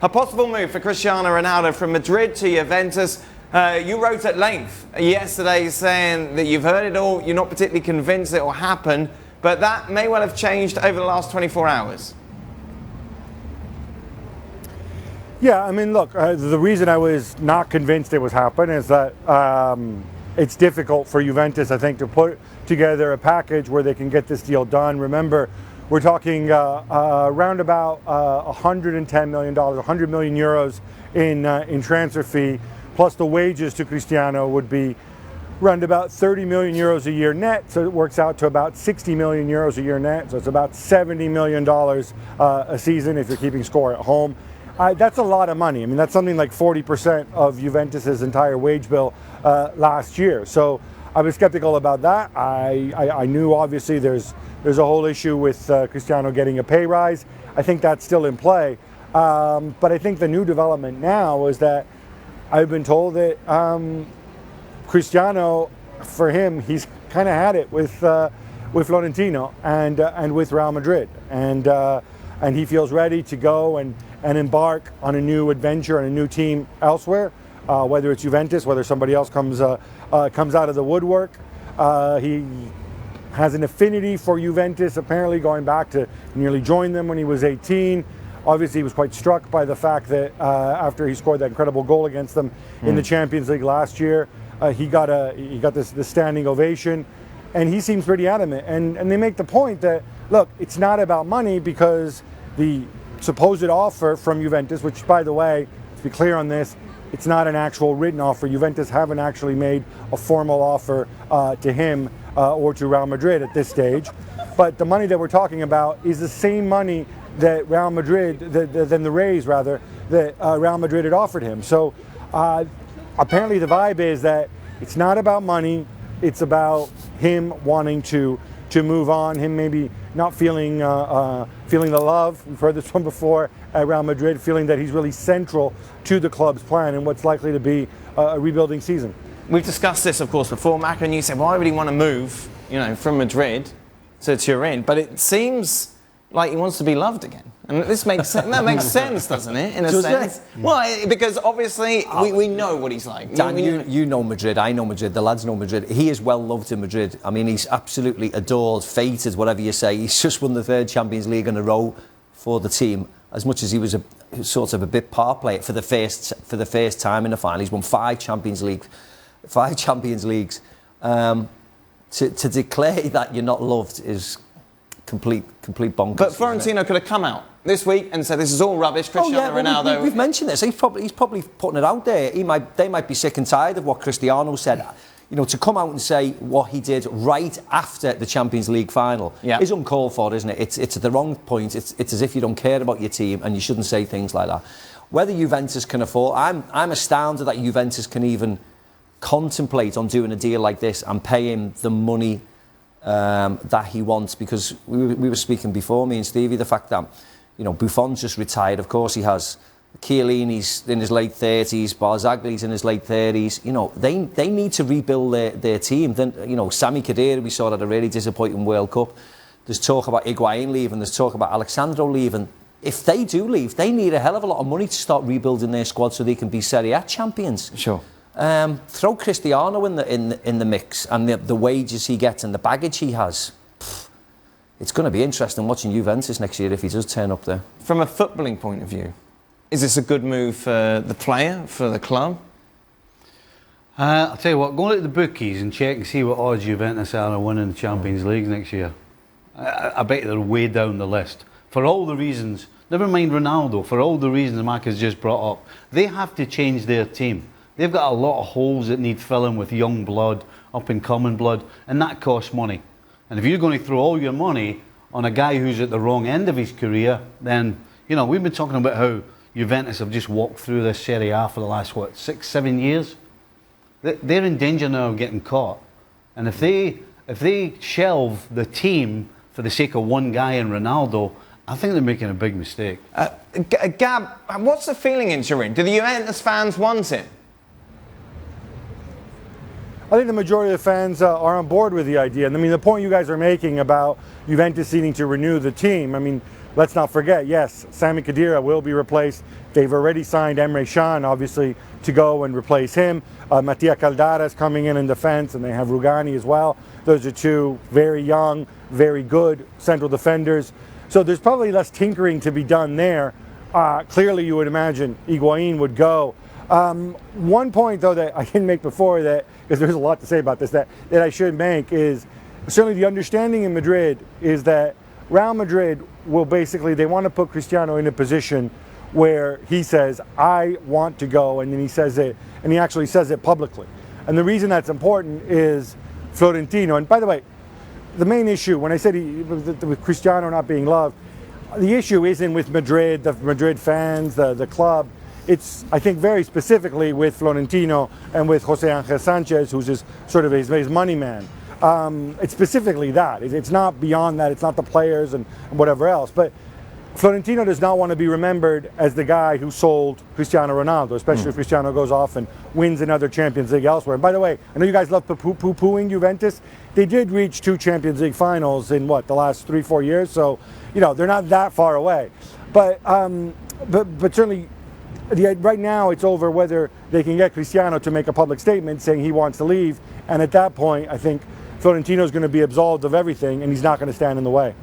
A possible move for Cristiano Ronaldo from Madrid to Juventus. You wrote at length yesterday saying that you've heard it all, you're not particularly convinced it will happen, but that may well have changed over the last 24 hours. Yeah, I mean, look, the reason I was not convinced it was happening is that it's difficult for Juventus, I think, to put together a package where they can get this deal done. Remember, we're talking around about $110 million, 100 million euros in transfer fee, plus the wages to Cristiano would be around about 30 million euros a year net, so it works out to about 60 million euros a year net, so it's about $70 million a season if you're keeping score at home. That's a lot of money. I mean, that's something like 40% of Juventus's entire wage bill last year. So I was skeptical about that. I knew obviously there's a whole issue with Cristiano getting a pay rise. I think that's still in play. But I think the new development now is that I've been told that Cristiano, for him, he's kind of had it with Florentino and with Real Madrid, and he feels ready to go and embark on a new adventure and a new team elsewhere, whether it's Juventus, whether somebody else comes out of the woodwork. He has an affinity for Juventus, apparently going back to nearly joined them when he was 18. Obviously, he was quite struck by the fact that after he scored that incredible goal against them in the Champions League last year, he got this standing ovation, and he seems pretty adamant. And they make the point that, look, it's not about money, because the supposed offer from Juventus, which, by the way, to be clear on this, it's not an actual written offer. Juventus haven't actually made a formal offer to him or to Real Madrid at this stage. But the money that we're talking about is the same money that Real Madrid, than the raise rather, that Real Madrid had offered him. So apparently the vibe is that it's not about money, it's about him wanting to move on, him maybe not feeling the love, we've heard this one before, at Real Madrid, feeling that he's really central to the club's plan and what's likely to be a rebuilding season. We've discussed this, of course, before, Mac, and you said, why would he want to move, from Madrid to Turin? But it seems like he wants to be loved again. And this makes sense. That makes sense, doesn't it, in a sense? Well, because obviously we know what he's like. Dan, you know Madrid, I know Madrid, the lads know Madrid. He is well loved in Madrid. I mean, he's absolutely adored, feted, whatever you say. He's just won the 3rd Champions League in a row for the team. As much as he was sort of a bit par player for the first time in the final. He's won 5 Champions Leagues. To declare that you're not loved is complete bonkers. But Florentino could have come out this week and said this is all rubbish. Cristiano Ronaldo. We've mentioned this. He's probably putting it out there. They might be sick and tired of what Cristiano said. To come out and say what he did right after the Champions League final is uncalled for, isn't it? It's at the wrong point. It's as if you don't care about your team, and you shouldn't say things like that. Whether Juventus can afford, I'm astounded that Juventus can even contemplate on doing a deal like this and pay him the money that he wants, because we were speaking before, me and Stevie, the fact that Buffon's just retired. Of course he has. Chiellini's in his late 30s, Barzagli's in his late 30s. They need to rebuild their team. Then Sami Khedira, we saw at a really disappointing World Cup. There's talk about Higuain leaving. There's talk about Alexandro leaving. If they do leave, they need a hell of a lot of money to start rebuilding their squad so they can be Serie A champions. Sure. Throw Cristiano in the mix, and the wages he gets and the baggage he has. It's going to be interesting watching Juventus next year if he does turn up there. From a footballing point of view, is this a good move for the player, for the club? I'll tell you what, go look at the bookies and check and see what odds Juventus are winning the Champions League next year. I bet they're way down the list. For all the reasons, never mind Ronaldo, for all the reasons Mark has just brought up, they have to change their team. They've got a lot of holes that need filling with young blood, up-and-coming blood, and that costs money. And if you're going to throw all your money on a guy who's at the wrong end of his career, then, we've been talking about how Juventus have just walked through this Serie A for the last, 6-7 years? They're in danger now of getting caught. And if they shelve the team for the sake of one guy in Ronaldo, I think they're making a big mistake. Gab, what's the feeling in Turin? Do the Juventus fans want it? I think the majority of the fans are on board with the idea. And the point you guys are making about Juventus needing to renew the team, let's not forget, yes, Sami Khedira will be replaced. They've already signed Emre Can, obviously, to go and replace him. Mattia Caldara is coming in defense, and they have Rugani as well. Those are two very young, very good central defenders. So there's probably less tinkering to be done there. Clearly, you would imagine Higuain would go. One point, though, that I didn't make before, that because there's a lot to say about this, that I should make is certainly the understanding in Madrid is that Real Madrid will basically, they want to put Cristiano in a position where he says, I want to go, and then he says it, and he actually says it publicly. And the reason that's important is Florentino, and by the way, the main issue, when I said with Cristiano not being loved, the issue isn't with Madrid, the Madrid fans, the club. It's, I think, very specifically with Florentino and with Jose Angel Sanchez, who's his money man. It's specifically that. It's not beyond that. It's not the players and whatever else. But Florentino does not want to be remembered as the guy who sold Cristiano Ronaldo, especially if Cristiano goes off and wins another Champions League elsewhere. And by the way, I know you guys love poo-pooing Juventus. They did reach 2 Champions League finals in the last 3-4 years. So, they're not that far away. But certainly, right now it's over whether they can get Cristiano to make a public statement saying he wants to leave. And at that point, I think Florentino's going to be absolved of everything, and he's not going to stand in the way.